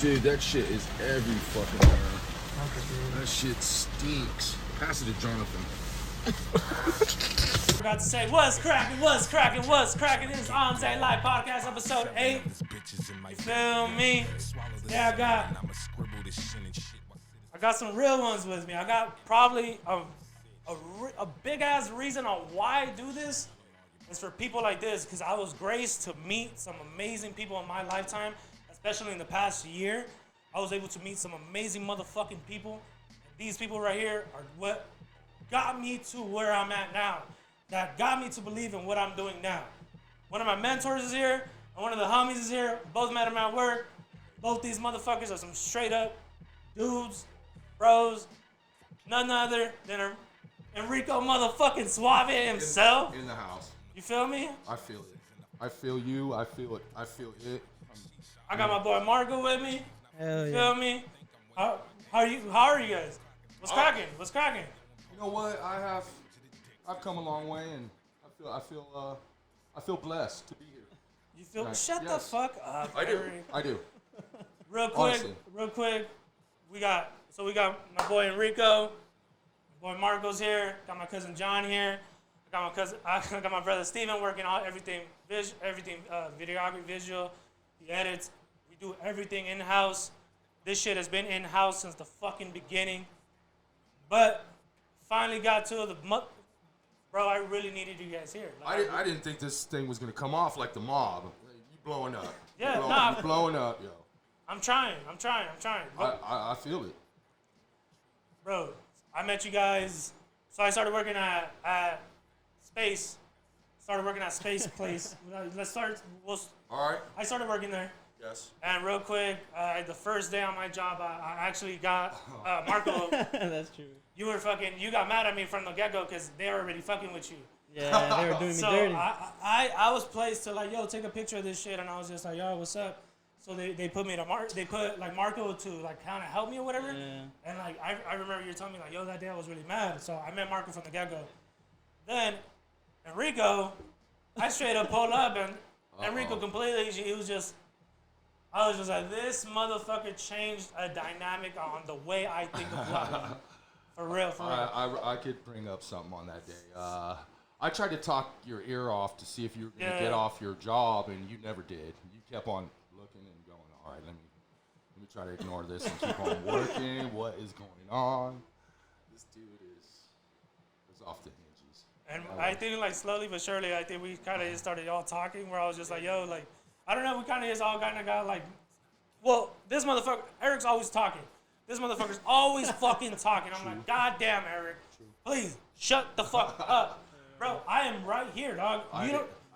Dude, that shit is every fucking where. That shit stinks. Pass it to Jonathan. I forgot to say, what's cracking? This is Anze Live Podcast, episode 8. You feel me? Yeah, I got some real ones with me. I got probably a big-ass reason on why I do this. It's for people like this, because I was graced to meet some amazing people in my lifetime, especially in the past year. I was able to meet some amazing motherfucking people. And these people right here are what got me to where I'm at now. That got me to believe in what I'm doing now. One of my mentors is here, and one of the homies is here. Both met him at work. Both these motherfuckers are some straight up dudes, bros. None other than Enrico motherfucking Suave himself. In the house. You feel me? I feel it. I feel you. I feel it. I feel it. I got my boy Marco with me. Hell You yeah. feel me? How are you guys? What's cracking? You know what? I've come a long way, and I feel blessed to be here. You feel? Right. Shut the Yes. fuck up. I Eric. do. Real Honestly. quick. We got my boy Enrico. My boy Marco's here. Got my cousin John here. I got my brother Steven working on everything, videography, visual. He edits. We do everything in-house. This shit has been in-house since the fucking beginning. But finally got to bro, I really needed you guys here. Like, I didn't think this thing was gonna come off like the mob. You blowing up. Yeah, You blowing up, yo. I'm trying. I feel it. Bro, I met you guys. So I started working at Space. Started working at Space Place. Let's start. All right. I started working there. Yes. And real quick, the first day on my job, I actually got Marco. That's true. You got mad at me from the get-go because they were already fucking with you. Yeah, they were doing me So dirty. I was placed to like, yo, take a picture of this shit, and I was just like, yo, what's up? So they put me to Marco to like kind of help me or whatever. Yeah. And like I remember you telling me like, yo, that day I was really mad. So I met Marco from the get-go. Then Enrico, I straight up pulled up, and Enrico completely, I was just like, this motherfucker changed a dynamic on the way I think of life. For real. I could bring up something on that day. I tried to talk your ear off to see if you were going to get off your job, and you never did. You kept on looking and going, all right, let me try to ignore this and keep on working. What is going on? This dude is off the hinges. And I think like slowly but surely, I think we kind of just started all talking where I was just like, yo, like, I don't know, we kind of just all kind of got like, well, this motherfucker, Eric's always talking. This motherfucker's always fucking talking. I'm like, God damn, Eric, please shut the fuck up. Bro, I am right here, dog. I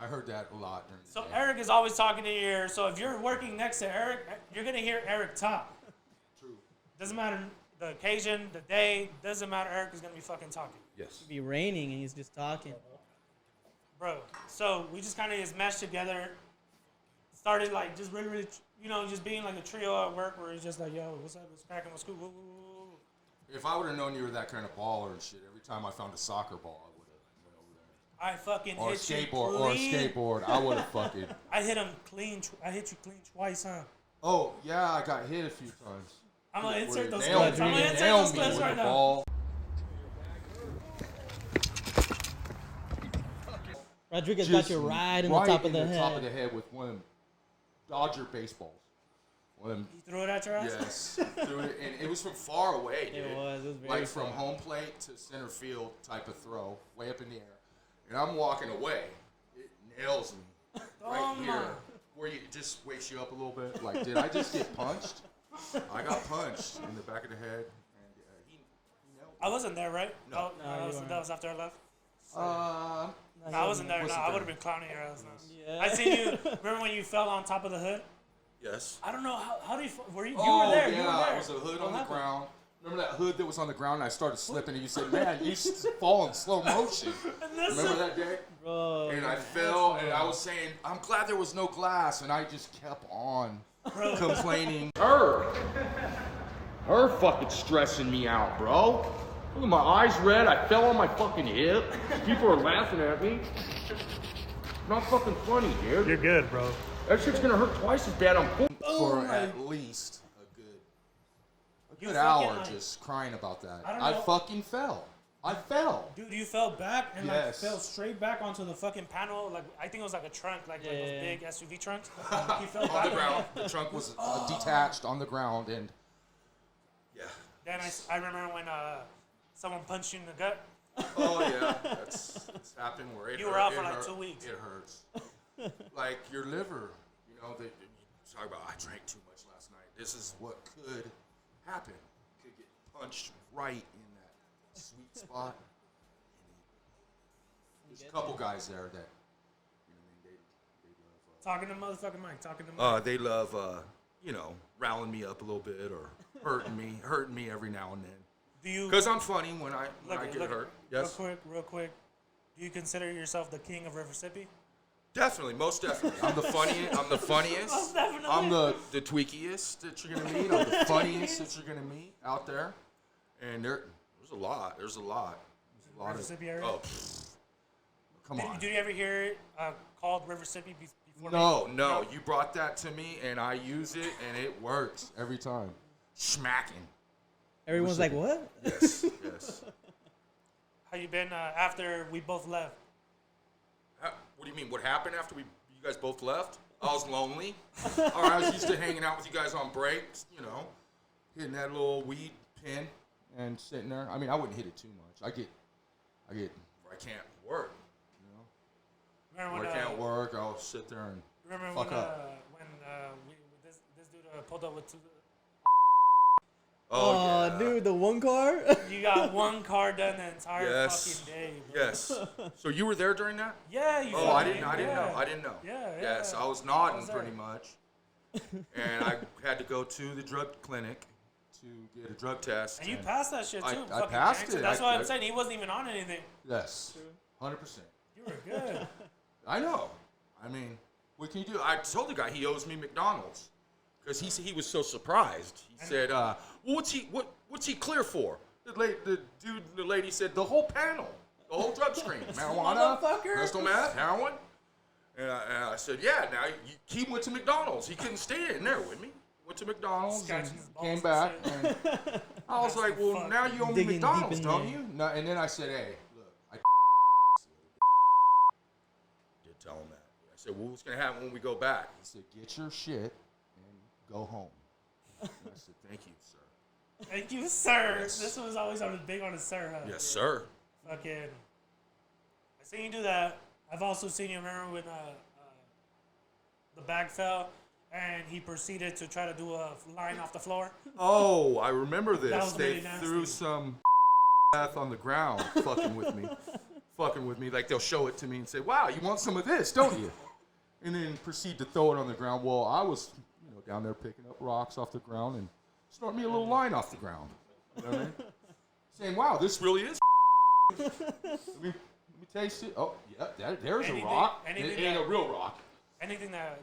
heard that a lot during the day. Eric is always talking in your ear. So if you're working next to Eric, you're going to hear Eric talk. True. Doesn't matter the occasion, the day, doesn't matter. Eric is going to be fucking talking. Yes. It'd be raining and he's just talking. Bro, so we just kind of just meshed together. Started like just really, just being like a trio at work where it's just like, yo, what's up? What's cracking? What's cool? Woo, woo, woo, woo. If I would have known you were that kind of baller and shit, every time I found a soccer ball, I would have went over there. I fucking Or a hit you skateboard, clean. I would have fucking. I hit him clean. I hit you clean twice, huh? Oh yeah, I got hit a few times. I'm gonna insert those Nailed clips. me. I'm gonna insert Nailed those me clips with right the now. ball. Rodriguez Just got you right in right the top of in the the head. top of the head with one of them Dodger baseballs. One of them. You threw it at your ass? Yes, threw it, and it was from far away, dude. It was very like from far. home plate to center field type of throw, way up in the air. And I'm walking away. It nails me right here, where it just wakes you up a little bit. Like, did I just get punched? I got punched in the back of the head. And he nailed me. I wasn't there, right? No. That was after I left. No, I wasn't there. No, wasn't I there. would have been clowning your ass. No. Yeah. I seen you. Remember when you fell on top of the hood? Yes. I don't know how do you were you? You Oh, were there. yeah, You were there. it was a hood on the happened? ground. Remember that hood that was on the ground and I started slipping and you said, man, you fall in slow motion. Remember that day? Bro. And I fell and I was saying, I'm glad there was no glass, and I just kept on complaining. Her fucking stressing me out, bro. Look at my eyes red, I fell on my fucking hip. People are laughing at me. Not fucking funny, dude. You're good, bro. That shit's gonna hurt twice as bad on for at least You good fucking, hour like- just crying about that. I don't I know. fucking fell. I fell. Dude, you fell back and like Yes. fell straight back onto the fucking panel. Like I think it was like a trunk, like those Yeah. big SUV trunks. You fell back On the ground. The trunk was detached on the ground, and yeah. Then I remember when someone punched you in the gut. Oh yeah, that's happened where it You were hurt- out it for like hurt- 2 weeks. It hurts. Like your liver, you know. They talk about I drank too much last night. This is what could happen. Could get punched right in that sweet spot. There's a couple guys there that, you know, they love. Talking to motherfucking Mike. Talking to Mike. They love, you know, riling me up a little bit or hurting me every now and then. Do you? Because I'm funny when I get hurt. Yes. Real quick. Do you consider yourself the king of Riversippi? Definitely, most definitely. I'm the funniest. I'm the funniest. Most definitely. I'm the tweakiest that you're gonna meet. I'm the funniest that you're gonna meet out there. And there's a lot. There's a lot. Riversippi area? Oh, come on. Did you ever hear it called Riversippi before? No. You brought that to me, and I use it, and it works every time. Smacking. Everyone's like, what? Yes. How you been after we both left? What do you mean? What happened after you guys both left? I was lonely. Or I was used to hanging out with you guys on breaks, you know, hitting that little weed pen and sitting there. I mean, I wouldn't hit it too much. I get, where I can't work, you know. Remember When when I can't work, I'll sit there and remember fuck when up. this dude pulled up with two. Oh, yeah. dude, the one car? You got one car done the entire Yes. fucking day. Bro. Yes. So you were there during that? Yeah, you. Oh, I fucking- didn't yeah. know. I didn't know. Yeah. Yes, I was I nodding was there. pretty much. And I had to go to the drug clinic to get a drug test. And you passed that shit too. I fucking passed gangster. it. That's I- why I'm I- saying he wasn't even on anything. Yes. 100%. You were good. I know. I mean, what can you do? I told the guy he owes me McDonald's because he was so surprised. He said, "Well, what's he clear for?" The lady said, "The whole panel, the whole drug screen, marijuana, Motherfucker. crystal meth, heroin." And I said, "Yeah." Now he went to McDonald's. He couldn't stay in there with me. Went to McDonald's and Scratching his balls came and back, shit. and I was like, "Well, Fuck. now you owe me Digging deep McDonald's, in don't there. you?" No, and then I said, "Hey, look, I did tell him that." I said, "Well, what's gonna happen when we go back?" He said, "Get your shit and go home." And I said, "Thank you, sir." Thank you, sir. Yes. This was always on big on his sir. Huh? Yes, sir. Fucking. I seen you do that. I've also seen you. Remember when the bag fell and he proceeded to try to do a line off the floor? Oh, I remember this. That was They really nasty. threw some meth on the ground, fucking with me. Like they'll show it to me and say, "Wow, you want some of this, don't you?" And then proceed to throw it on the ground. Well, I was, down there picking up rocks off the ground and start me a little line off the ground. You know what I mean? Saying, "Wow, this really is." let me taste it. Oh, yeah, there's Anything- a rock. It anything ain't that- a real rock. Anything that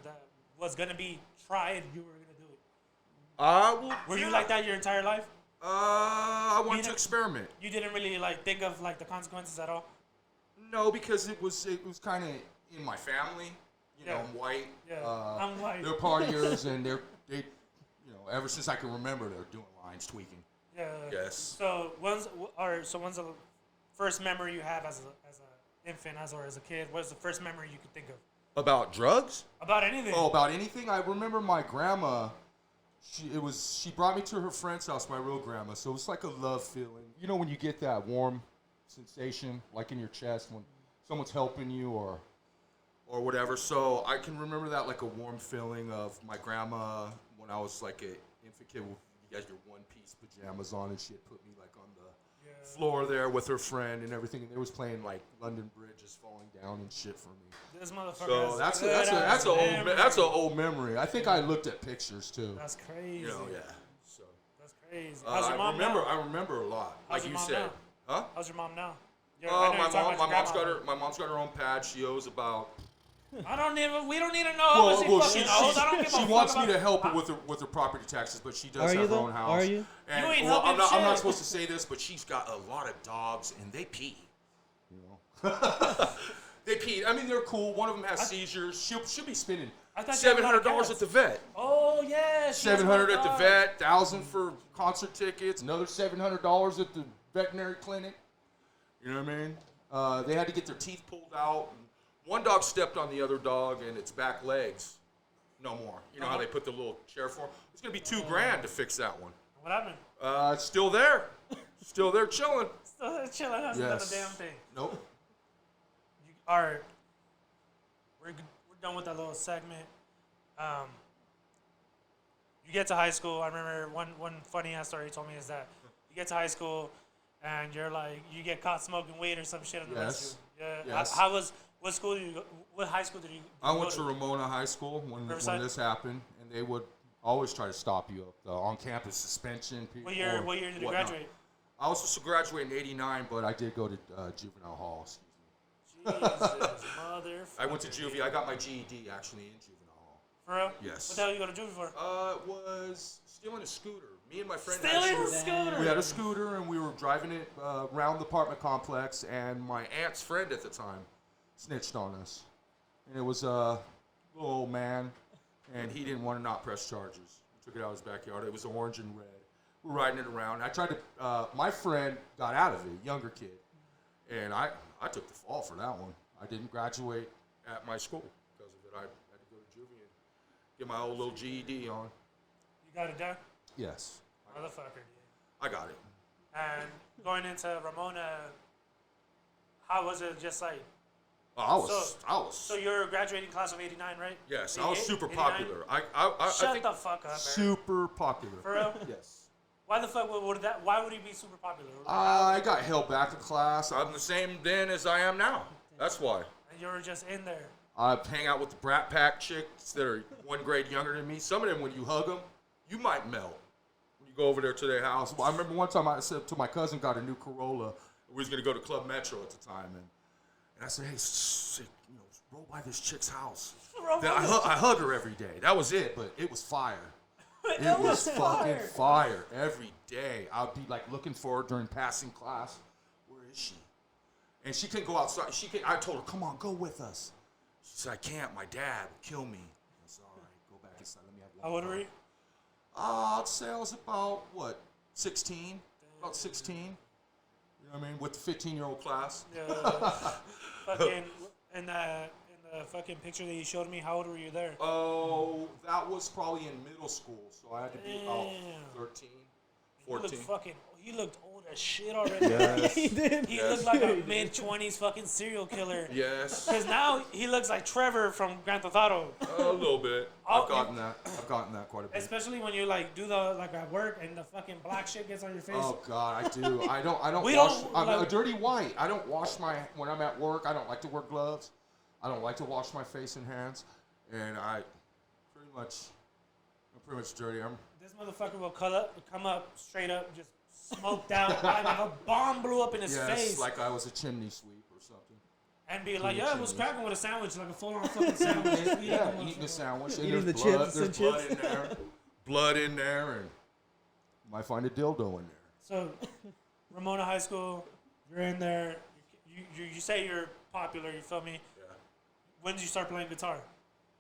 was gonna be tried, you were gonna do it. Were you yeah. like that your entire life? I wanted to didn't- experiment. You didn't really like think of like the consequences at all. No, because it was kind of in my family. Yeah. I'm white. Yeah, I'm white. They're partiers, and they, ever since I can remember, they're doing lines, tweaking. Yeah. Yes. So when's the first memory you have as an infant, or as a kid? What's the first memory you could think of About drugs? about anything? Oh, about anything? I remember my grandma. She brought me to her friend's house, my real grandma. So it was like a love feeling. You know when you get that warm sensation, like in your chest when someone's helping you or whatever. So I can remember that like a warm feeling of my grandma when I was like an infant kid with you guys your one-piece pajamas on, and she had put me like on the floor there with her friend and everything, and they was playing like London Bridge is falling down and shit for me. This motherfucker. So that's an old memory. I think I looked at pictures too. That's crazy. Yeah. So That's crazy. How's your mom I remember a lot. How's Like your you mom said. now? Huh? How's your mom now? I know you're talking about your grandma. My mom's got her own pad. She owes about. We don't need to know how much she fucking owes. I don't give a she fuck wants me about- to help her with her property taxes, but she does Are you have her though? own house. Are you? And, You ain't well, helping I'm not shit. supposed to say this, but she's got a lot of dogs, and they pee. You know. They pee. I mean, they're cool. One of them has seizures. She'll be spending I thought you had a lot of $700 cats. at the vet. Oh yeah, she has a lot $700 of at the dogs. vet, $1,000 for concert tickets, another $700 at the veterinary clinic. You know what I mean? They had to get their teeth pulled out. And one dog stepped on the other dog and its back legs. No more. You know how they put the little chair for 'em? It's gonna be $2,000 to fix that one. What happened? It's still there. Still there chilling. Still chilling. Hasn't done a damn thing. Nope. All right. We're done with that little segment. You get to high school. I remember one funny ass story you told me is that you get to high school and you're like you get caught smoking weed or some shit in the Yes. restroom. Yeah. Yes. How was what school did you go? What high school did you? I went to Ramona High School when Riverside? this happened, and they would always try to stop you up on-campus suspension. What year did you whatnot. graduate? I was supposed to graduate in '89, but I did go to juvenile hall. Excuse me. Jesus, motherfucker. I went to juvie. I got my GED actually in juvenile hall. For real? Yes. What the hell you go to juvie for? It was stealing a scooter. Me and my friend had Stealing a a scooter. scooter. We had a scooter, and we were driving it around the apartment complex, and my aunt's friend at the time snitched on us. And it was a little old man, and he didn't want to not press charges. He took it out of his backyard. It was orange and red. We were riding it around. I tried to, my friend got out of it, younger kid, and I took the fall for that one. I didn't graduate at my school because of it. I had to go to juvie and get my old little GED on. You got it done? Yes, Motherfucker, dude. I got it. And going into Ramona, how was it just like, Oh, I was. so you're a graduating class of 89, right? Yes, I was 88, super 89? popular. I Shut think the fuck up, Eric. super popular. For real? Yes. Why the fuck why would he be super popular? I got held back in class. I'm the same then as I am now. That's why. And you were just in there. I hang out with the Brat Pack chicks that are one grade younger than me. Some of them, when you hug them, you might melt. When you go over there to their house. Well, I remember one time I said to my cousin, got a new Corolla. We was gonna go to Club Metro at the time, and I said, hey, roll by this chick's house. I hug her every day. That was it, but it was fire. It was fucking fire every day. I'd be like looking for her during passing class. Where is she? And she couldn't go outside. I told her, come on, go with us. She said, I can't. My dad will kill me. I said, all right, go back inside. Let me have one. How old were you? I'd say I was about, 16? About 16. You know what I mean? With the 15-year-old class. Yeah. Fucking in the fucking picture that you showed me, how old were you there? Oh, that was probably in middle school, so I had to be about 13, 14. He looked old as shit already. Yes. He did. He looked like a mid-20s fucking serial killer. Yes. Because now he looks like Trevor from Grand Theft Auto. A little bit. Oh, I've gotten that quite a bit. Especially when you like do the like at work and the fucking black shit gets on your face. Oh God, I do. I don't We wash. don't, I'm like- a dirty white. I don't wash when I'm at work. I don't like to wear gloves. I don't like to wash my face and hands, and I'm pretty much dirty. This motherfucker will come up straight up, just smoked out, like if a bomb blew up in his face, like I was a chimney sweep or something. and be like, Eating yeah, it was chimneys. cracking with a sandwich, like a full-on fucking sandwich. Yeah, eating a sandwich. And Eating there's the blood, chips there's and blood chips. in there. Blood in there, and you might find a dildo in there. So, Ramona High School, you're in there. You say you're popular. You feel me? Yeah. When did you start playing guitar?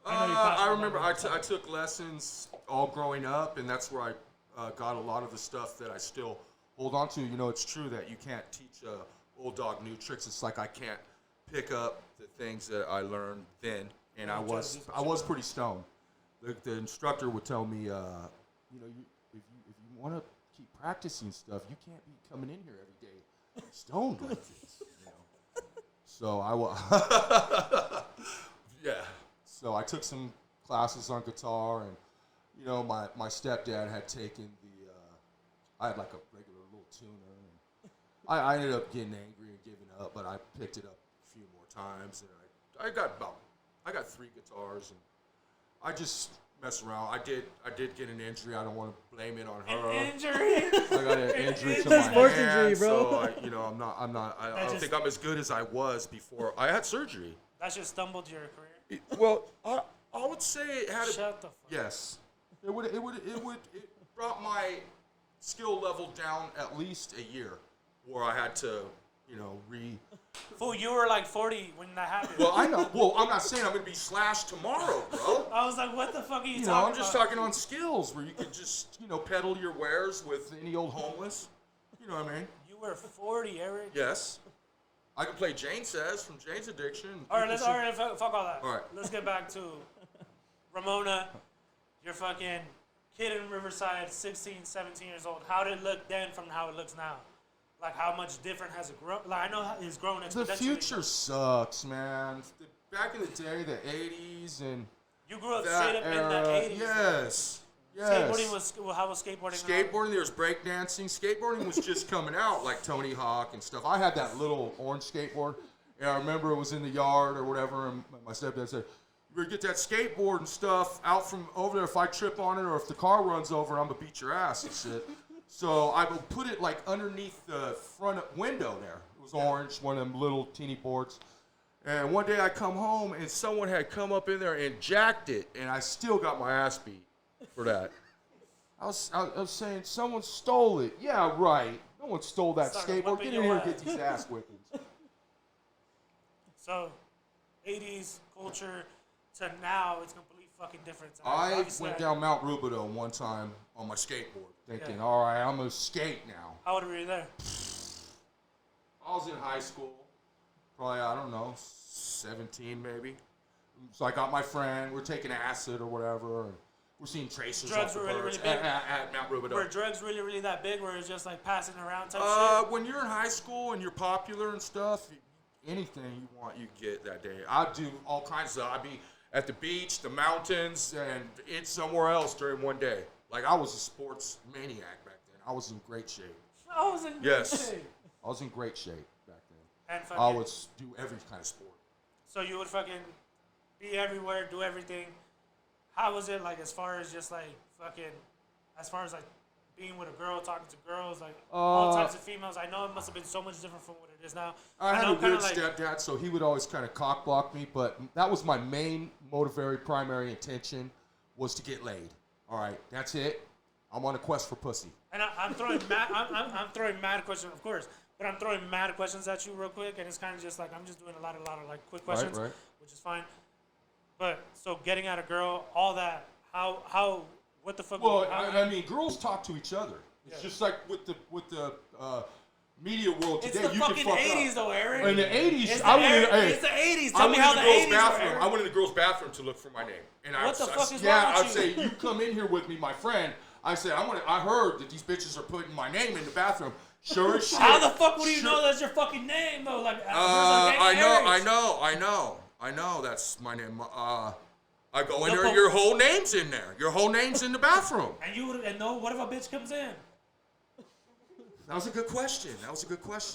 I know you're passionate I about remember guitar. I took lessons all growing up, and that's where I got a lot of the stuff that I still hold on to. You know, it's true that you can't teach old dog new tricks. It's like I can't pick up the things that I learned then, and I was pretty stoned. The instructor would tell me, if you want to keep practicing stuff, you can't be coming in here every day stoned like this. You know? So I was, yeah. So I took some classes on guitar, and my stepdad had taken I had like a regular little tuner, and I ended up getting angry and giving up, but I picked it up a few more times, and I got 3 guitars, and I just mess around. I did get an injury. I don't want to blame it on her. An injury. I got an injury to It's my a sports hand, injury, bro. so I don't think I'm as good as I was before I had surgery. That just stumbled your career. Well, I would say it had Shut the fuck. yes. It brought my skill level down at least a year, where I had to, Fool, you were like 40 when that happened. Well, I know. Well, I'm not saying I'm gonna be slashed tomorrow, bro. I was like, what the fuck are you You talking know, about? I'm just talking on skills where you could just, peddle your wares with any old homeless. You know what I mean? You were 40, Eric. Yes. I can play Jane Says from Jane's Addiction. All right, fuck all that. All right. Let's get back to Ramona. You're fucking kid in Riverside, 16, 17 years old. How did it look then from how it looks now? Like, how much different has it grown? Like, I know it's grown exponentially. The future sucks, man. Back in the day, the 80s and You grew up that straight up era. in the 80s. Yes. Yes. How was skateboarding? Skateboarding, there was breakdancing. Skateboarding was just coming out, like Tony Hawk and stuff. I had that little orange skateboard, and I remember it was in the yard or whatever, and my stepdad said, "You better get that skateboard and stuff out from over there. If I trip on it or if the car runs over, I'm gonna beat your ass and shit." So I would put it like underneath the front window there. It was orange, one of them little teeny boards. And one day I come home and someone had come up in there and jacked it, and I still got my ass beat for that. I was saying someone stole it. Yeah, right. No one stole that Started skateboard. whipping Get in here your and get these ass whippings. So, 80s culture to now, it's completely fucking different. I Obviously, went down Mount Rubidoux one time on my skateboard, thinking, Yeah. all right, I'm gonna skate now. How old were you there? I was in high school, probably, I don't know, 17 maybe. So I got my friend, we're taking acid or whatever, and we're seeing traces Drugs off the were really, birds really big? at Mount Rubidoux. Were drugs really, really that big where it's just like passing around type shit? When you're in high school and you're popular and stuff, anything you want, you get that day. I do all kinds of stuff. I'd be at the beach, the mountains, and it's somewhere else during one day. Like, I was a sports maniac back then. I was in great shape. I was in Yes. shape. I was in great shape back then. And fucking, I would do every kind of sport. So you would fucking be everywhere, do everything. How was it like as far as just like fucking, as far as like being with a girl, talking to girls, like all types of females? I know it must have been so much different from what it is now. I had know a weird like, stepdad, so he would always kind of cock block me, but that was my main primary intention was to get laid. All right, that's it. I'm on a quest for pussy. And I'm throwing mad, I'm throwing mad questions, of course, but I'm throwing mad questions at you real quick, and it's kind of just like I'm just doing a lot of like quick questions, Right. which is fine. But so getting at a girl, all that, what the fuck? Well, I mean, girls talk to each other. It's just like with the media world It's today. the You fucking can fuck 80s up. though, Eric. In the 80s, It's I the went in, it's the 80s. Tell me how the 80s were, Eric. I went in the girls' bathroom to look for my name. And What the fuck is yeah, wrong with I'd you? say, you come in here with me, my friend. I said, I heard that these bitches are putting my name in the bathroom. Sure as shit. How the fuck would you Sure. know that's your fucking name though? Like, I know. That's my name. I go in No, there. but- Your whole name's in there. Your whole name's in the bathroom. And you would, and no, what if a bitch comes in? That was a good question.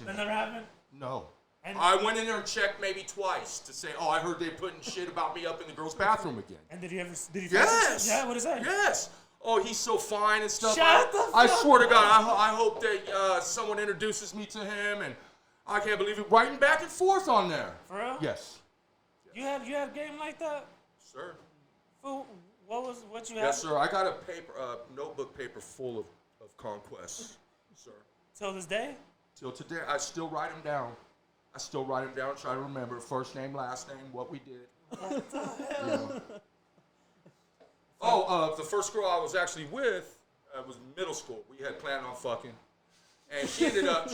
That never happened. No. And, I went in there and checked maybe twice to say, oh, I heard they putting shit about me up in the girls' bathroom again. and did you Yes. Yeah, what is that? Yes. Oh, he's so fine and stuff. Shut the I fuck swear to God, I hope that someone introduces me to him, and I can't believe it. Writing back and forth on there. For real? Yes. You had a game like that? Sir. Fool, what you had? Yes, sir. I got a notebook paper full of conquests, sir. Till this day? Till today, I still write them down. Try to remember first name, last name, what we did. What the hell? You know. Oh, the first girl I was actually with was middle school. We had planned on fucking, and she ended up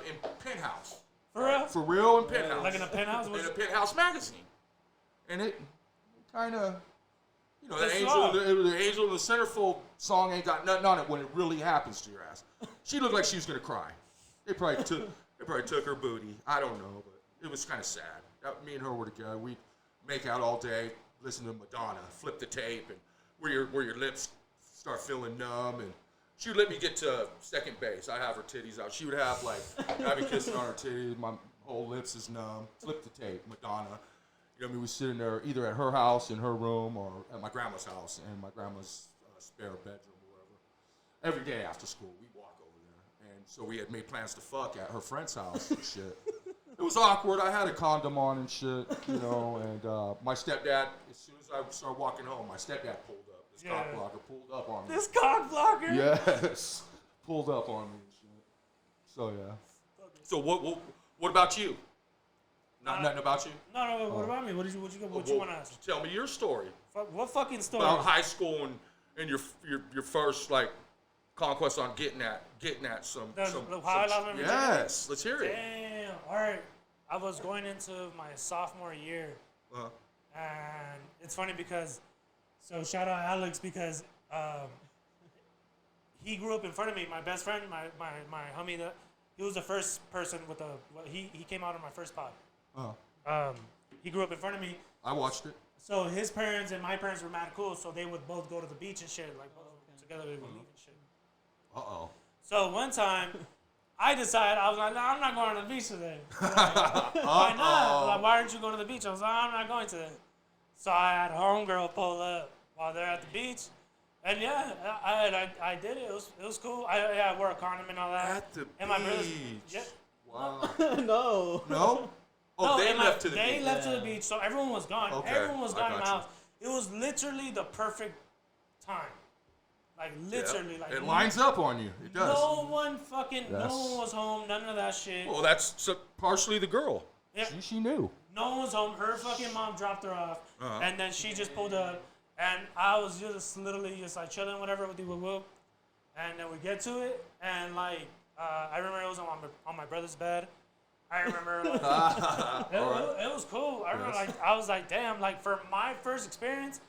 in Penthouse. For real? For real, in Penthouse. Like in a penthouse? In a Penthouse magazine, and it kind of, the That's angel, Suave. the angel in the centerfold song ain't got nothing on it when it really happens to your ass. She looked like she was gonna cry. They probably took her booty. I don't know, but it was kind of sad. Me and her were together. We'd make out all day, listen to Madonna, flip the tape, and where your lips start feeling numb, and she would let me get to second base. I have her titties out. She would have I'd be kissing on her titties. My whole lips is numb. Flip the tape, Madonna. You know what I mean? We sit in there either at her house, in her room, or at my grandma's house, and my grandma's spare bedroom or whatever. Every day after school, we'd walk over there, and so we had made plans to fuck at her friend's house and shit. It was awkward. I had a condom on and shit, and my stepdad, as soon as I started walking home, my stepdad pulled up. This cock blocker pulled up on me. This cock blocker? Yes. Pulled up on me and shit. So, yeah. So, what about you? Nothing about you? No. What about me? What you want to ask? Tell me your story What fucking story? about high school and your first like conquest on getting at some. How I lost my virginity? Yes, let's hear it. Damn. All right. I was going into my sophomore year, Uh-huh. and it's funny because, so shout out Alex because he grew up in front of me. My best friend, my homie, he was the first person with he came out on my first pod. Uh-huh. He grew up in front of me. I watched it. So his parents and my parents were mad cool, so they would both go to the beach and shit. Like together they would leave and shit. Uh-oh. So one time, I decided, I was like, no, I'm not going to the beach today. Like, why not? Like, why aren't you going to the beach? I was like, I'm not going today. So I had a homegirl pull up while they're at the beach. And yeah, I did it. It was cool. I wore a condom and all that. At the and my brothers, beach. yeah. No. No? Oh, No, they left to the beach. They left to the beach, so everyone was gone. Okay, Everyone was I gone in got my you. house. It was literally the perfect time. Like literally, like It lines up on you. It does. no one fucking, no Yes. one was home. None of that shit. Well, that's partially the girl. Yeah. She knew. No one was home. Her fucking mom dropped her off, Uh-huh. and then she just pulled up, and I was just literally just like chilling, whatever with the whoop, and then we get to it, and like I remember it was on my brother's bed. I remember like, it was cool. I remember like I was like, damn, like for my first experience.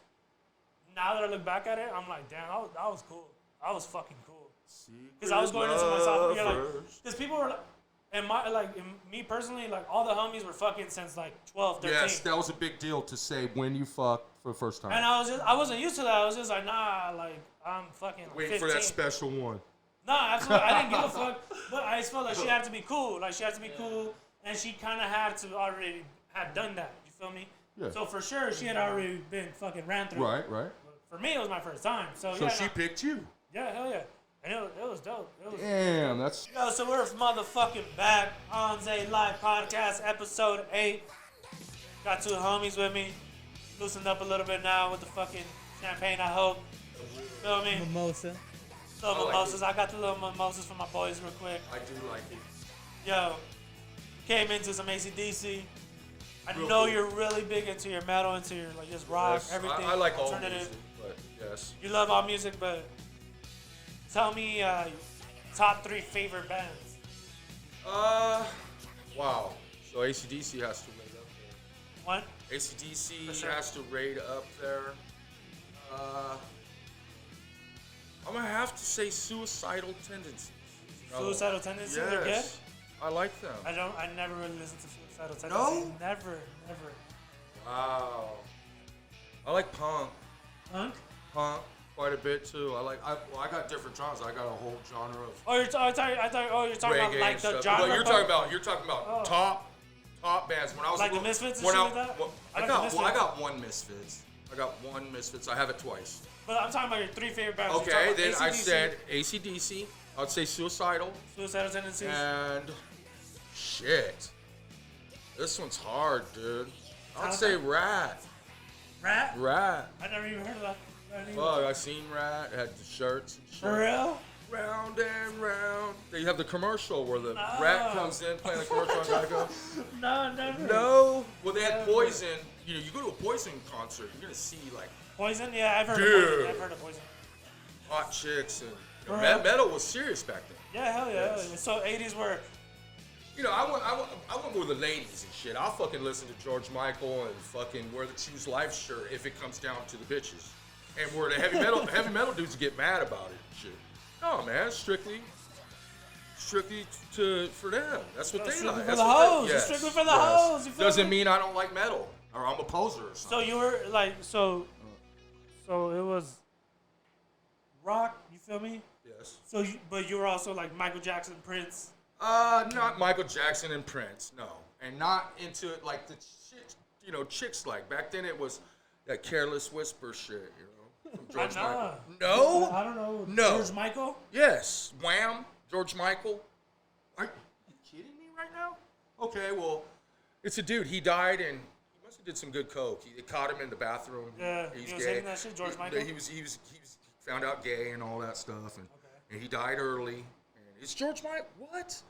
Now that I look back at it, I'm like, damn, that was cool. I was fucking cool. Because I was going into my sophomore year, like, because people were like, me personally, like, all the homies were fucking since like 12, 13. Yes, that was a big deal to say when you fuck for the first time. And I wasn't used to that. I was just like, nah, like, I'm fucking Waiting 15. for that special one. No, absolutely. I didn't give a fuck. But I just felt like she had to be cool. Like, she had to be cool. And she kind of had to already have done that. You feel me? Yeah. So for sure, she had already been fucking ran through. Right. For me, it was my first time. So So yeah, she picked you. yeah, hell yeah. And it was dope. It was Damn, that's. Yo, so we're motherfucking back. Anze Live Podcast, episode 8. Got two homies with me. Loosened up a little bit now with the fucking champagne, I hope. Feel me? Mimosa. Little like mimosas. I got the little mimosas for my boys real quick. I do like it. Yo, came into some AC/DC. I Real know cool. you're really big into your metal, into your like just rock, Yes, everything. I like all alternative. music, but yes. You love all music, but tell me top 3 favorite bands. Wow. So AC/DC has to rate up there. One? AC/DC For sure. has to rate up there. I'm gonna have to say Suicidal Tendencies. Suicidal Tendencies, they're good? Yes. I like them. I never really listened to Suicidal Tendencies. No? Never. Wow. I like punk. Punk? Quite a bit too. I got different genres. I got a whole genre of Oh, you're talking about reggae like and the stuff. genre. But you're talking about Oh. top bands. When I was Like the little- Misfits and when shit I- like that? well, I I like got the well, I Misfits. got one Misfits. I have it twice. But I'm talking about your 3 favorite bands. You're Okay, talking then about I AC/DC, said AC/DC. I'd say Suicidal Suicidal Tendencies. and shit. This one's hard, dude. I'd Sounds say like- Rat. Rat? I never even heard of that. Fuck, I seen Rat. It had the shirts and shit. For real? Round and round. They have the commercial where the No. rat comes in playing the commercial on Geico. No, never. No. Well, they had Poison. You go to a Poison concert, you're gonna see like Poison? Yeah, I've heard Dude. of Poison. I've heard of Poison. hot chicks and For real? metal was serious back then. Yeah, hell yeah. Yes. Hell yeah. So 80s were. I went with the ladies and shit. I'll fucking listen to George Michael and fucking wear the Choose Life shirt if it comes down to the bitches. And where the heavy metal dudes get mad about it and shit. No, man, strictly for them. That's what they Strictly like. for That's the what hoes. Yes, Strictly for the yes. hoes. You feel Doesn't me? mean I don't like metal or I'm a poser or So something. you were like, so it was rock, you feel me? Yes. But you were also like Michael Jackson, Prince. Not Michael Jackson and Prince, no. And not into it like the shit, chicks like. Back then it was that Careless Whisper shit, from George Michael. No? I don't know. No. George Michael? Yes. Wham, George Michael. Are you kidding me right now? Okay, well, it's a dude. He died and he must have did some good coke. They caught him in the bathroom. Yeah, He's he was gay. hitting that shit, George Michael? He was found out gay and all that stuff, and he died early. And it's George Michael. What?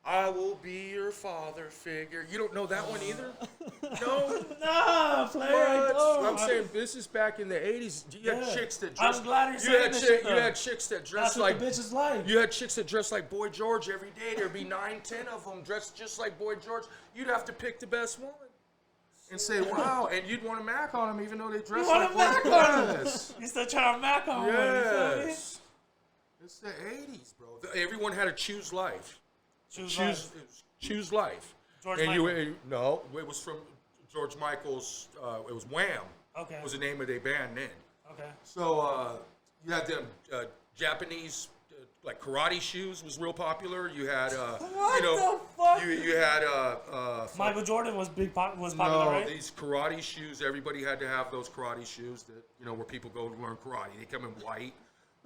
I will be your father figure. You don't know that one either? No. Nah, player, I What? don't. I'm saying this is back in the 80s. You had chicks that I'm dressed. glad you're saying this shit, You though. had chicks that That's dressed what like. the bitch is like. You had chicks that dressed like Boy George every day. There'd be 9, 10 of them dressed just like Boy George. You'd have to pick the best one. And say, wow, and you'd want to mac on them even though they dress like mac Boy on them. Yes. You still trying to mac on one, you feel me? Yes. It's the 80s, bro. Everyone had to choose life. Choose life. Choose life. George and Michael. No, it was from George Michael's, it was Wham. Okay. Was the name of their band then. Okay. So you had them Japanese, like karate shoes was real popular. You had, What you know, the fuck? You had, Michael Jordan was popular, no, right? these karate shoes. Everybody had to have those karate shoes that where people go to learn karate. They come in white,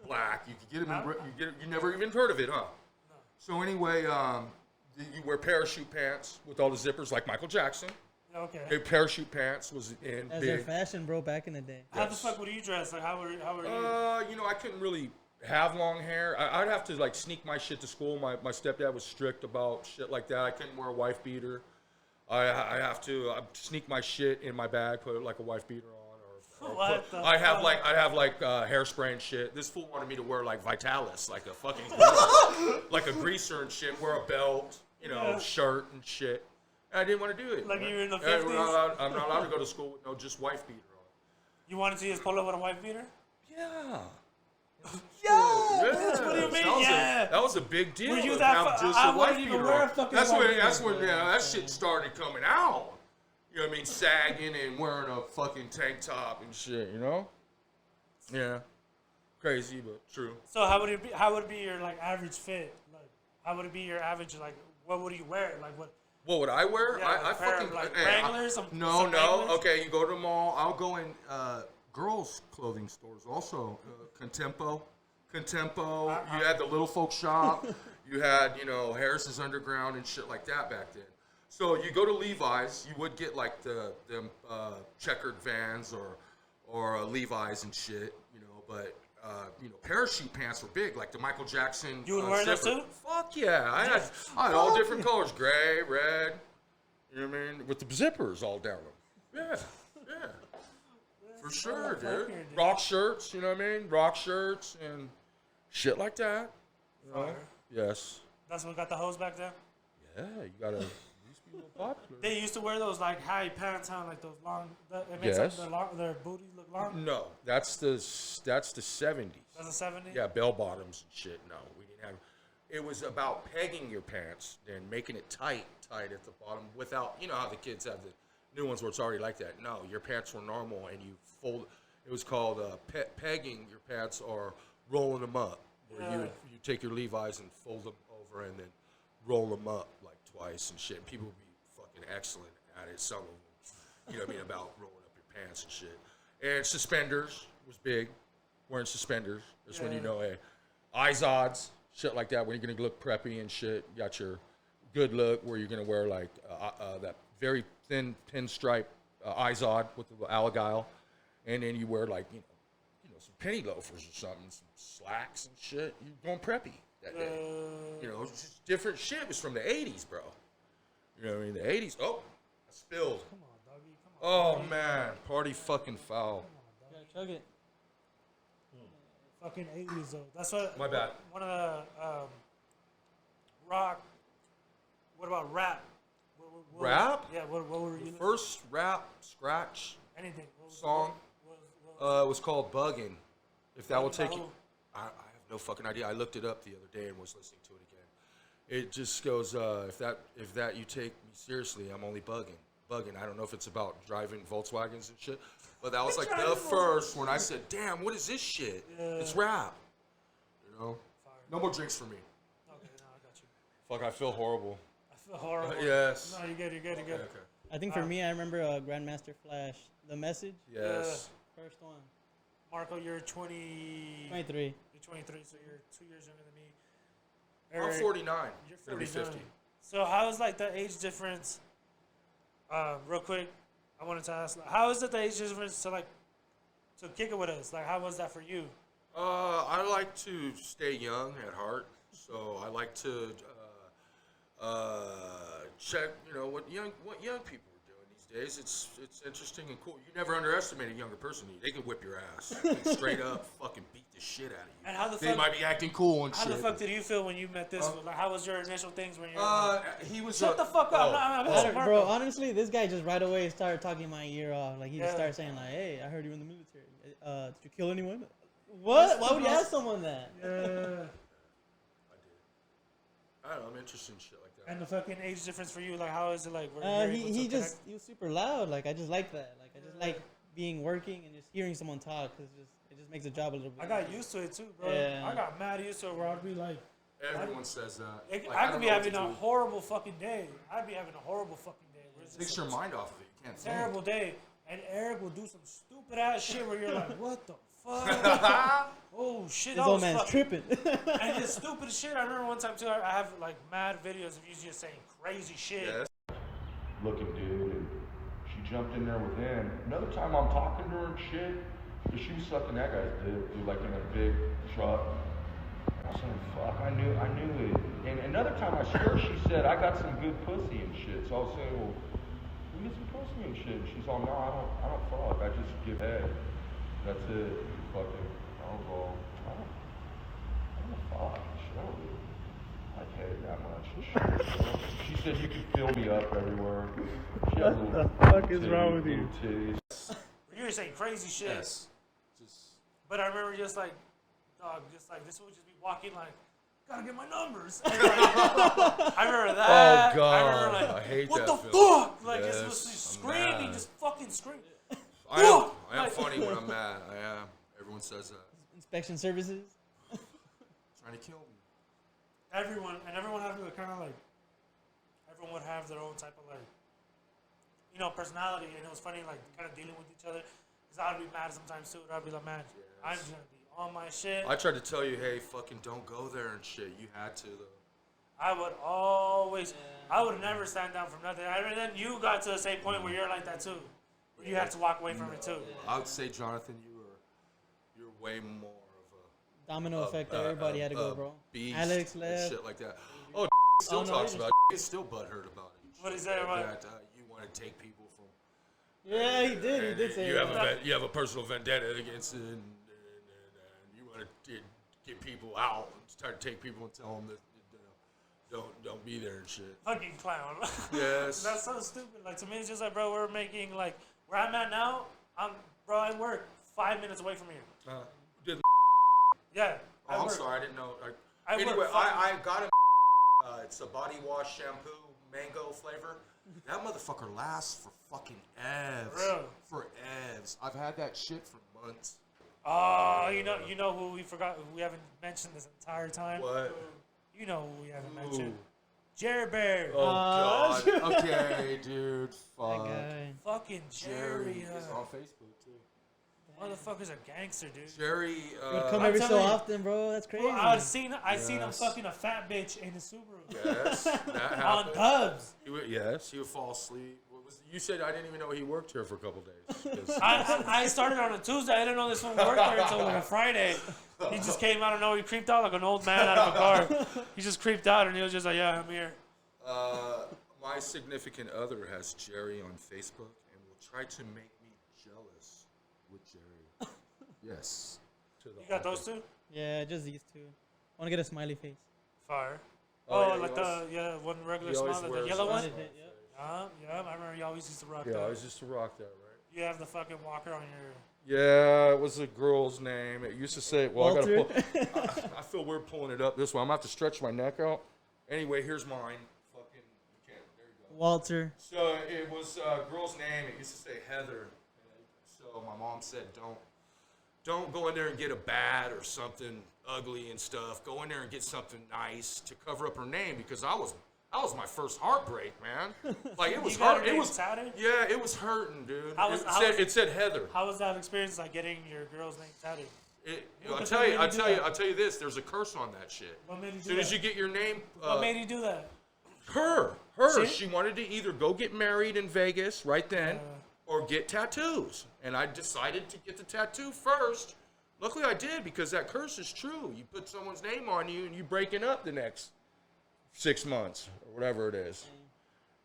black. You could get them. You never even heard of it, huh? No. So anyway, you wear parachute pants with all the zippers, like Michael Jackson. Okay. Parachute pants was in That's big. their fashion, bro, back in the day. How the fuck would you dress? Like, how were you? I couldn't really have long hair. I'd have to like sneak my shit to school. My stepdad was strict about shit like that. I couldn't wear a wife beater. I have to sneak my shit in my bag, put like a wife beater on, I'd have like hairspray and shit. This fool wanted me to wear like Vitalis, like a fucking like a greaser and shit. Wear a belt, shirt and shit. And I didn't want to do it. Like you were in the I'm 50s? I'm not allowed to go to school with no just wife beater on. You wanted to just pull up with a wife beater? Yeah. Yeah. Yeah. What do you mean? That was a big deal. Were you to that have just I a wouldn't wife even beater wear a on. fucking That's wife when beater. that's when that shit started coming out. You know what I mean? Sagging and wearing a fucking tank top and shit. Yeah. Crazy, but true. So how would it be your like average fit? Like how would it be your average like what would you wear? Like what? What would I wear? Yeah, I a pair fucking of, like, hey, Wranglers, some no. Wranglers? Okay, you go to the mall. I'll go in girls' clothing stores also. Contempo. You had the little folk shop. You had Harris's Underground and shit like that back then. So you go to Levi's. You would get like them checkered Vans or Levi's and shit. But parachute pants were big, like the Michael Jackson. You would wear those too? Fuck yeah, I had all different colors, gray, red. You know what I mean? With the zippers all down them. Yeah, for sure, dude. Rock shirts, you know what I mean? Rock shirts and shit like that. Yes. That's what got the hose back there? Yeah, you gotta. These people are popular. They used to wear those like high pants on, like those long. It makes Yes. their booties look long. No, that's the 70s. That's a 70s? Yeah, bell bottoms and shit. No, we didn't have. It was about pegging your pants and making it tight at the bottom without. You know how the kids have the new ones where it's already like that. No, your pants were normal and you fold. It was called pegging your pants or rolling them up. Where you take your Levi's and fold them over and then roll them up like twice and shit. And people would be fucking excellent at it. Some of them, you know what I mean, about rolling up your pants and shit. And suspenders was big. Wearing suspenders. That's when hey, Izods, shit like that. When you're gonna look preppy and shit. You got your good look where you're gonna wear like that very thin pinstripe Izod with the Alagile, and then you wear like some penny loafers or something, some slacks and shit. You're going preppy that day. Just different shit. It was from the 80s, bro. You know what I mean? The 80s. Oh, I spilled. Come on, doggy. Come on. Oh, doggy. man. Party fucking foul. You gotta chug it. Fucking 80s though. That's what. My bad. One of the rock. What about rap? What Rap? Yeah. What were you? First rap scratch Anything. song was called Buggin'. If that will take Buggin' you. by I have no fucking idea. I looked it up the other day and was listening to it again. It just goes, if that you take me seriously, I'm only bugging. I don't know if it's about driving Volkswagens and shit, but that was like the first when I said, damn, what is this shit? Yeah. It's rap. Fire. No more drinks for me. Okay, no, I got you. Fuck, I feel horrible. I feel horrible. Yes. No, you're good. Okay. I think for me, I remember Grandmaster Flash. The Message. Yes. First one. Marco, you're 20. 23. You're 23, so you're 2 years younger than me. I'm 49. You're Gonna be 49. 50. So how is like the age difference? Real quick, I wanted to ask, how is it the age difference to kick it with us? Like, how was that for you? I like to stay young at heart, so I like to check, what young people are doing these days. It's interesting and cool. You never underestimate a younger person. They can whip your ass. They can straight up fucking beat the shit out of you. And how the They fuck? might be acting cool and How shit. the fuck did you feel when you met this? Like, how was your initial things when you? He was. Shut the fuck up! I'm smart, Bro, honestly, this guy just right away started talking my ear off. Like, he just Yeah. started saying, like, hey, I heard you were in the military. Did you kill anyone? What? Why would you ask someone that? Yeah. I don't know. I'm interested in shit like that. And the fucking age difference for you, like, how is it like? Were you able to He connect? he was super loud. Like, I just like that. Like, I just like being working and just hearing someone talk, because it just makes the job a little bit I got easier. used to it too, bro. Yeah. I got mad used to it where I'd be like, Everyone says that. I could be having a horrible fucking day. I'd be having a horrible fucking day. Where it's Takes just your a mind off of it. You can't think. terrible day, and Eric will do some stupid ass shit where you're like, what the fuck? Oh shit, This that old was man's fucking. tripping. And it's stupid shit. I remember one time too. I have like mad videos of you just saying crazy shit. Yes. Looking dude, and she jumped in there with him. Another time I'm talking to her and shit, but she was sucking that guy's dick, dude, like in a big truck. I was saying, fuck, I knew it. And another time I swear she said, I got some good pussy and shit. So I was saying, well, we get some pussy and shit. And she's all, no, I don't fuck, I just give head. That's it. Fucking, I was all, I don't fuck. Shit, I don't really like head that much. She said you can fill me up everywhere. She had What the fuck is wrong with you? Titties. You were saying crazy shit. Yes. Just. But I remember just like, dog, just like this would just be walking like, gotta get my numbers. And, like, I remember that. Oh, God. I remember like, I hate what that the feeling. fuck? Like Yes, just was I'm screaming, mad. just fucking screaming. I am Like- funny when I'm mad. I am. Everyone says that. Inspection services. Trying to kill me. Everyone had to kind of like, everyone would have their own type of like, personality, and it was funny like kind of dealing with each other. Cause I'd be mad sometimes too. I'd be like, man, I'm just gonna be on my shit. I tried to tell you, hey, fucking don't go there and shit. You had to though. I would always, I would never stand down from nothing. And then you got to the same point where you're like that too. Where you had to walk away from it too. I would say, Jonathan, you're way more of Domino effect. Everybody had to go, bro. beast Alex and left. shit like that. Oh, still Oh, no, talks he about it. He's still butthurt about it. What is that about? That you want to take people from. Yeah, he did. He did say you that. you have a personal vendetta against it, and you want to get people out and start to take people and tell them that don't be there and shit. Fucking clown. Yes. That's so stupid. Like to me, it's just like, bro, we're making like where I'm at now. I work 5 minutes away from here. Did- Yeah. I I'm work. sorry, I didn't know. I work Anyway, five- I got a. It's a body wash shampoo, mango flavor. That motherfucker lasts for fucking evs. Really? For evs. I've had that shit for months. Oh, you know who we forgot? Who we haven't mentioned this entire time. What? You know who we haven't Ooh. mentioned. Jerry Bear. Oh God. Okay, dude. That Fuck. guy. Fucking Jerry. is on Facebook too. Motherfucker's a gangster, dude. Jerry. He would come I'm every so telling you. often, bro. That's crazy. Bro, I seen him Yes. fucking a fat bitch in his Subaru. Yes, that On happened. Dubs. Yes, he would fall asleep. You said I didn't even know he worked here for a couple days. 'Cause- I started on a Tuesday. I didn't know this one worked there until like a Friday. He just came out of nowhere. He creeped out like an old man out of a car. He just creeped out and he was just like, yeah, I'm here. My significant other has Jerry on Facebook and will try to make me jealous with Jerry. Yes. To the You got those office. two? Yeah, just these two. I want to get a smiley face. Fire. Oh, Oh, yeah, like he always- the one regular he always smile, like the wears yellow one? Smiley face, yep. Yeah, I remember you always used to rock Yeah, that. I was just to rock that, right? You have the fucking walker on your... Yeah, it was a girl's name. It used to say, well, I Walter? gotta pull. I feel weird pulling it up this way. I'm gonna have to stretch my neck out. Anyway, here's mine. Fucking, you can't. There you go. Walter. So it was a girl's name. It used to say Heather. So my mom said, don't go in there and get a bat or something ugly and stuff. Go in there and get something nice to cover up her name because that was my first heartbreak, man. Like it was You got hurt. her It name was tatted? yeah, it was hurting, dude. How was- It said Heather. How was that experience, like getting your girl's name tatted? I'll What tell made you. you do that? I'll tell you this. There's a curse on that shit. What made you As do soon as that? you get your name, What made you do that? her. See? She wanted to either go get married in Vegas right then, or get tattoos. And I decided to get the tattoo first. Luckily, I did because that curse is true. You put someone's name on you, and you breaking up the next 6 months or whatever it is.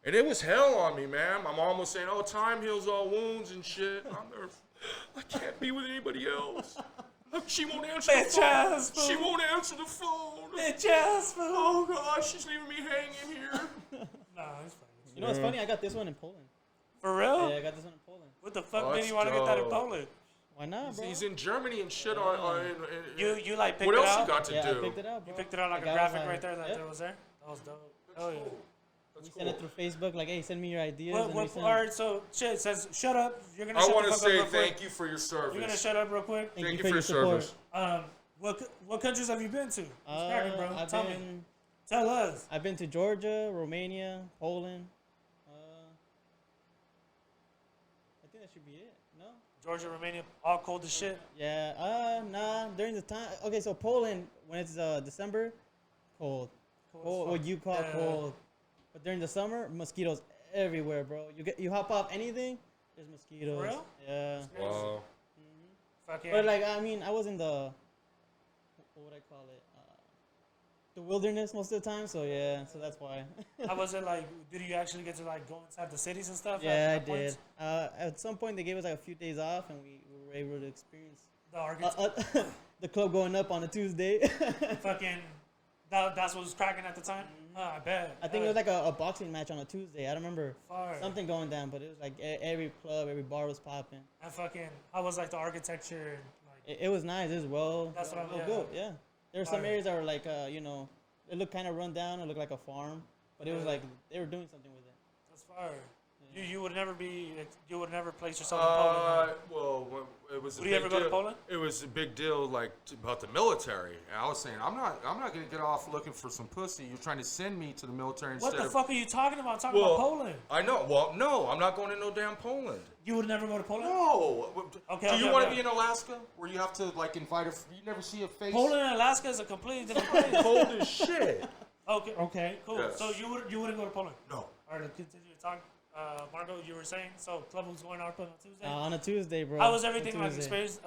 And it was hell on me, man. My mom was saying, "Oh, time heals all wounds and shit." I can't be with anybody else. She won't answer the phone. She won't answer the phone. Oh gosh, she's leaving me hanging here. No, it's fine. You know what's funny? I got this one in Poland. For real? Yeah, I got this one in Poland. What the fuck Oh, made that's you want to get that in dope. Poland? Why not, bro? He's in Germany and shit. You like picked What it ose out? you got to Yeah, do? I picked it out, bro. You picked it out like a The guy graphic was right there that yeah. there was there? That was dope. Oh yeah. We sent it through Facebook, like, hey, send me your ideas. What, and what, we sent all right, so shit, it says shut up. You're gonna I shut want the to fuck up say real quick. thank you for your service. You're gonna shut up real quick. Thank you you for your support. service. What countries have you been to? What's cracking, bro? I've Tell me. been, Tell us. I've been to Georgia, Romania, Poland. I think that should be it. No? Georgia, Romania, all cold as shit. Yeah. Nah. During the time. Okay, so Poland, when it's December, cold. Cold. What you call cold. But during the summer, mosquitoes everywhere, bro. You hop off anything, there's mosquitoes. For real? Yeah. Wow. Fuck yeah. But like, I mean, I was in the, what would I call it? The wilderness most of the time. So yeah, so that's why. How was it like? Did you actually get to like go inside the cities and stuff? Yeah, I at points? did. At some point, they gave us like a few days off, and we were able to experience The architect. the club going up on a Tuesday. Fucking. That's what was cracking at the time. I bet. I think it was like a boxing match on a Tuesday. I don't remember Fire. something going down, but it was like every club, every bar was popping. And fucking. How was like the architecture? Like. It was nice. It was well. That's what I'm- well yeah. built. Yeah. There were some Fire. areas that were like, you know, it looked kind of run down. It looked like a farm, but it was Yeah. like they were doing something with it. That's fire. You would never be. You would never place yourself in Poland. Well, it was. Would you ever go to Poland? It was a big deal, like about the military. And I was saying, I'm not gonna get off looking for some pussy. You're trying to send me to the military instead What the of. fuck are you talking about? Talking about Poland. I know. Well, no, I'm not going to no damn Poland. You would never go to Poland? No. Okay, Do you okay, want to okay. be in Alaska, where you have to like invite you never see a face? Poland and Alaska is a completely different place. Cold as shit. Okay, cool. Yes. So you wouldn't go to Poland? No. All right, let's continue to talk. Marco, you were saying, so club was going on Tuesday. On a Tuesday, bro. How was On everything like Tuesday. experience,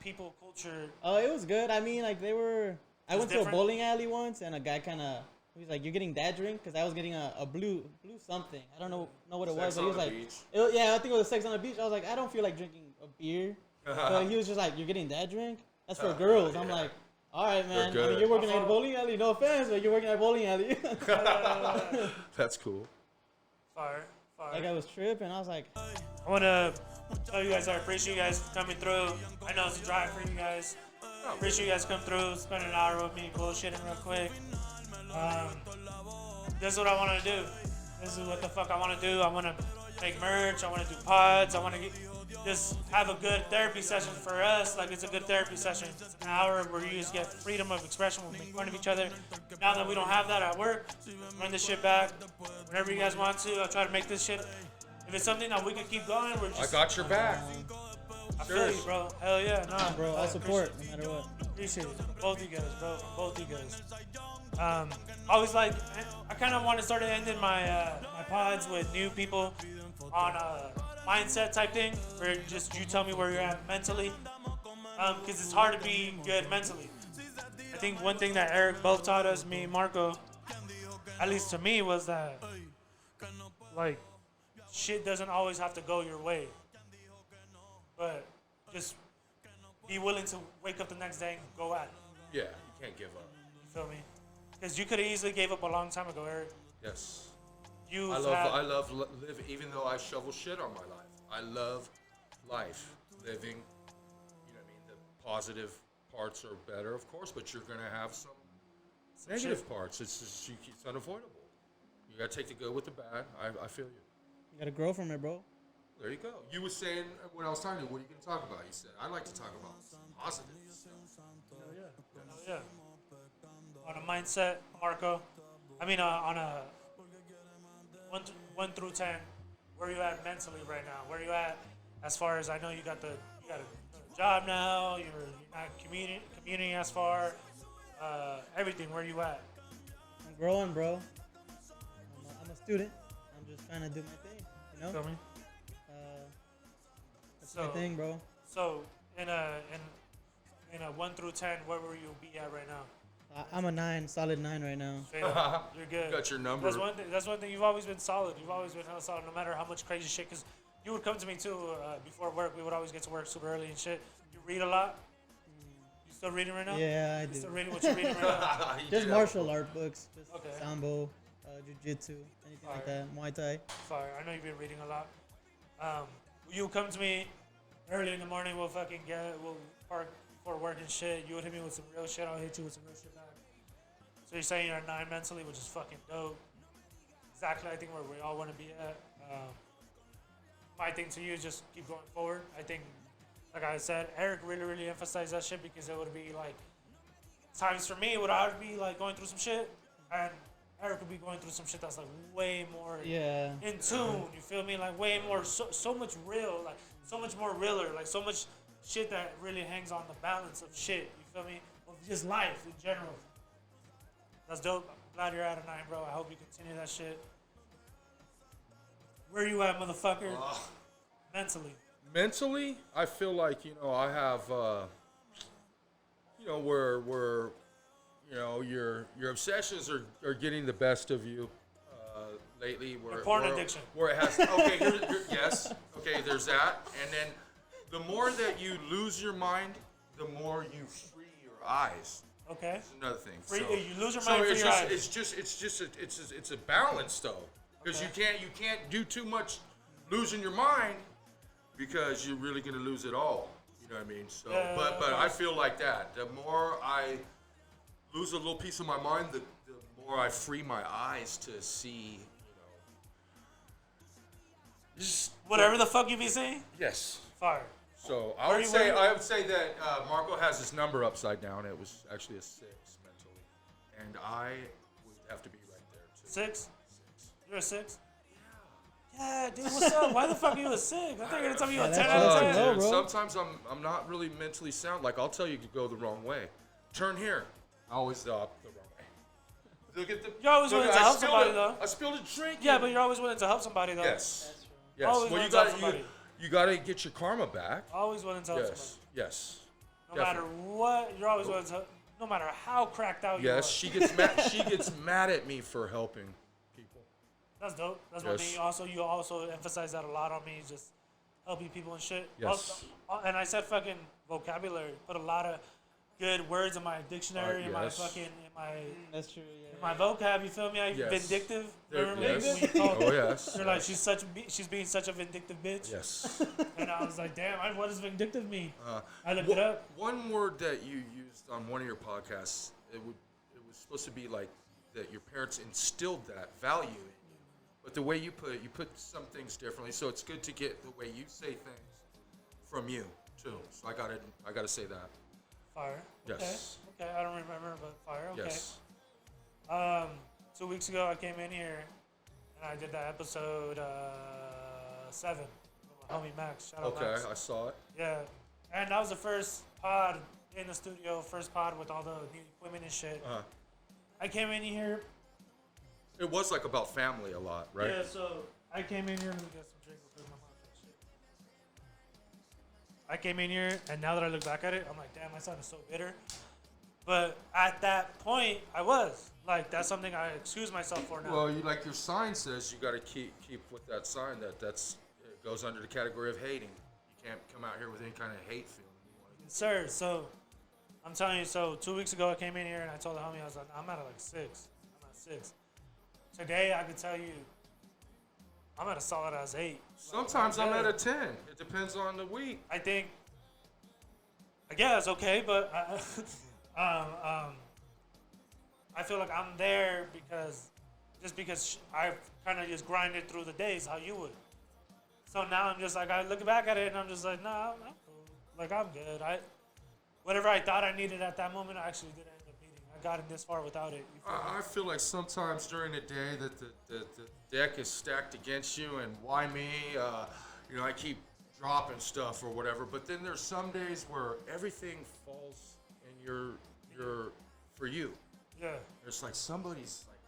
people, culture? Oh, it was good. I mean, like they were. I It's went to a different? bowling alley once, and a guy kind of. He was like, "You're getting that drink?" Because I was getting a blue something. I don't know what it was, Sex but he was on the like, beach. yeah, I think it was sex on the beach. I was like, I don't feel like drinking a beer. So he was just like, "You're getting that drink? That's for girls." I'm yeah. like, "All right, man. I good. mean, you're working at a bowling alley. No offense, but you're working at a bowling alley." That's cool. Fire. Like I was tripping. I was like, I want to tell you guys I appreciate you guys coming through. I know it's a drive for you guys. Appreciate you guys come through, spend an hour with me, bullshitting real quick. This is what I want to do. This is what the fuck I want to do. I want to make merch. I want to do pods. I want to just have a good therapy session for us. Like it's a good therapy session. It's an hour where you just get freedom of expression. We make fun of each other. Now that we don't have that at work, run this shit back. Whenever you guys want to, I'll try to make this shit. If it's something that we can keep going, we're just. I got your back. I feel you, bro. Hell yeah, nah, "Bro, I support no matter what." Appreciate it. Both you guys, bro. Both you guys. Always like, I kind of want to start ending my my pods with new people on a mindset type thing, where just you tell me where you're at mentally, because it's hard to be good mentally. I think one thing that Eric both taught us, me and Marco, at least to me, was that like shit doesn't always have to go your way, but just be willing to wake up the next day and go at it. Yeah, you can't give up. You feel me? Because you could have easily gave up a long time ago, Eric. Yes. You I love live, even though I shovel shit on my life. I love life, living. You know what I mean? The positive parts are better, of course, but you're gonna have some negative parts. It's just, it's unavoidable. You gotta take the good with the bad. I feel you. You gotta grow from it, bro. There you go. You were saying when I was talking to you, what are you gonna talk about? You said I like to talk about positive stuff. yeah. On a mindset, Marco. I mean, on a 1 through 10, where are you at mentally right now? Where are you at as far as I know you got a job now. You're not commuting as far. Everything. Where are you at? I'm growing, bro. I'm a student. I'm just trying to do my thing, you know? Feel me? That's my thing, bro. So in a 1 through 10, where will you be at right now? I'm a 9, solid 9 right now. Straight up. You're good. Got your number. That's one thing. You've always been solid. You've always been hella solid, no matter how much crazy shit. Because you would come to me too before work. We would always get to work super early and shit. You read a lot. You still reading right now? Yeah, I You do. still reading what you're reading right now? Just martial art books, just Okay. sambo, jiu-jitsu, anything like that, Muay Thai. Fire. I know you've been reading a lot. You come to me early in the morning. We'll park before work and shit. You would hit me with some real shit. I'll hit you with some real shit back. So you're saying you're a 9 mentally, which is fucking dope. Exactly, I think where we all want to be at. My thing to you is just keep going forward. I think, like I said, Eric really emphasized that shit because it would be like times for me would I would be like going through some shit, and Eric would be going through some shit that's like way more Yeah. in tune. You feel me? Like way more, so much real, like so much more realer, like so much shit that really hangs on the balance of shit. You feel me? Of just life in general. That's dope. I'm glad you're at a 9, bro. I hope you continue that shit. Where you at, motherfucker? Mentally. Mentally, I feel like, I have, where your obsessions are getting the best of you lately. Your porn addiction. Where it has, okay, yes, okay, there's that. And then the more that you lose your mind, the more you free your eyes. Okay. That's another thing. You lose your mind, free your eyes. It's a balance though. Because you can't do too much losing your mind because you're really gonna lose it all. You know what I mean? So, but I feel like that. The more I lose a little piece of my mind, the more I free my eyes to see. Just Whatever the fuck you be saying. yes. Fire. So I would say that Marco has his number upside down. It was actually a 6 mentally, and I would have to be right there too. 6. You're a 6? Yeah, dude, what's up? Why the fuck are you a 6? I think you're gonna tell me you're a 10 that's out of all 10. right, bro. Dude, sometimes I'm not really mentally sound. Like I'll tell you to go the wrong way. Turn here. I always the wrong way. Look at the. You're always willing to help somebody, though. I spilled a drink. Yeah, but you're always willing to help somebody, though. Yes. Yes. Always Well, willing to help somebody. you gotta get your karma back. Always willing to help Yes. somebody. Yes. No matter what, you're always willing to. No matter how cracked out you are. Yes. She gets mad. She gets mad at me for helping people. That's dope. That's one thing. You also emphasize that a lot on me, just helping people and shit. Yes. And I said fucking vocabulary. Put a lot of good words in my dictionary, in my yes. fucking, in my That's true. my vocab. You feel me? Yes. Vindictive. There- Remember yes. when you called? Oh yes. You're like she's being such a vindictive bitch. Yes. And I was like, damn, what does vindictive mean? I looked it up. One word that you used on one of your podcasts, it was supposed to be like that your parents instilled that value in you. But the way you put some things differently. So it's good to get the way you say things from you too. So I gotta say that. Fire. Yes. Okay. I don't remember, but fire. Okay. Yes. 2 weeks ago, I came in here and I did that episode 7 with my homie Max. Shout out Okay, Max. I saw it. Yeah. And that was the first pod in the studio, first pod with all the new equipment and shit. I came in here. It was like about family a lot, right? Yeah, so I came in here. Let me get some drink real quick. My mouth is shit. I came in here, and now that I look back at it, I'm like, damn, my son is so bitter. But at that point, I was. Like, that's something I excuse myself for now. Well, like your sign says, you got to keep with that sign it goes under the category of hating. You can't come out here with any kind of hate feeling. Sir, so I'm telling you, so 2 weeks ago I came in here and I told the homie, I was like, I'm at like 6. I'm at 6. Today I could tell you, I'm at a solid as 8. Sometimes I'm at a 10. It depends on the week. I think, I guess, okay, but I feel like I'm there because I've kind of just grinded through the days how you would. So now I'm just like, I look back at it and I'm just like, nah, I'm cool. Like, I'm good. Whatever I thought I needed at that moment, I actually didn't end up needing. I got it this far without it. You feel me? I feel like sometimes during the day that the deck is stacked against you, and why me? I keep dropping stuff or whatever. But then there's some days where everything falls in your for you. Yeah. It's like somebody's like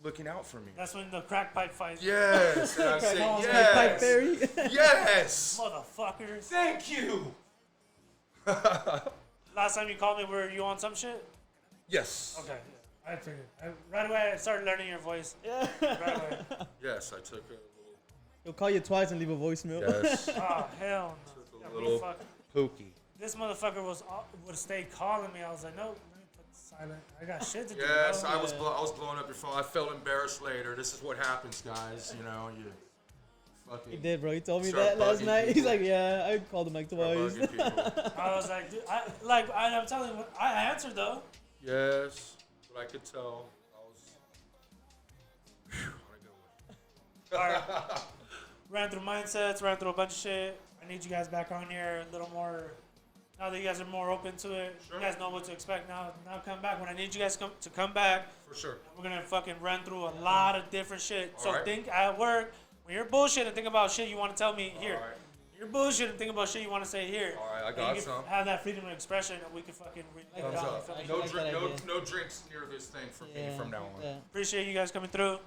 looking out for me. That's when the crack pipe fight. Yes, and I say Pipe yes, fairy. yes. Motherfuckers. Thank you. Last time you called me, were you on some shit? Yes. Okay. Yeah, I figured. Right away, I started learning your voice. Yeah. Right away. Yes, I took a little. He'll call you twice and leave a voicemail. Yes. Oh hell Took no. a little pookie. This motherfucker would stay calling me. I was like, no, let me put silent. I got shit to do. Yes, bro. I was blowing up your phone. I felt embarrassed later. This is what happens, guys. You know, you fucking. He did, bro. He told me Start that last bugging night. He's people. like, yeah, I called him like Start twice. bugging people. I was like, dude, I'm telling you, I answered though. Yes, but I could tell. I was. Whew, on a good one. Alright. Ran through mindsets, ran through a bunch of shit. I need you guys back on here a little more. Now that you guys are more open to it, Sure. you guys know what to expect now. Now come back. When I need you guys to come back, For sure. we're gonna fucking run through a lot of different shit. So Alright. think at work, when you're bullshitting, think about shit you want to tell me here. Alright. You're bullshitting, think about shit you want to say here. Alright, I And got you can some. have that freedom of expression, and we can fucking lay it Thumbs down. you up. feel me? No, like that idea. no drinks near this thing for me from now on. Yeah. Appreciate you guys coming through.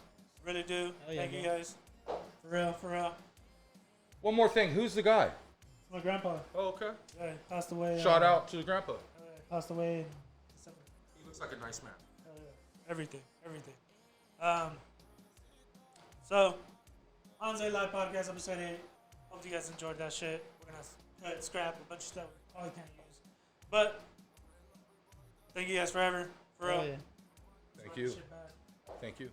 Really do. Oh, yeah, Thank you bro. guys. For real, for real. One more thing. Who's the guy? My grandpa. Oh, okay. Yeah, passed away. Shout out to the grandpa. Passed away in December. He looks like a nice man. Everything. So, Anze Live Podcast episode 8. Hope you guys enjoyed that shit. We're gonna cut, scrap a bunch of stuff we probably can't use. But, thank you guys forever. For real. Oh, yeah. Thank you. Thank you.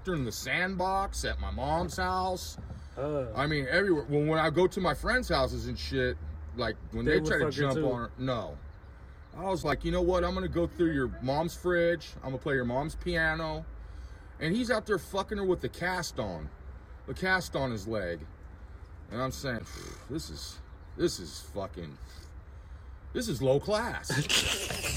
In the sandbox at my mom's house. I mean, everywhere. When I go to my friends' houses and shit, like when they would try to fuck you jump too. on her, no. I was like, you know what? I'm gonna go through your mom's fridge. I'm gonna play your mom's piano, and he's out there fucking her with the cast on his leg, and I'm saying, this is low class.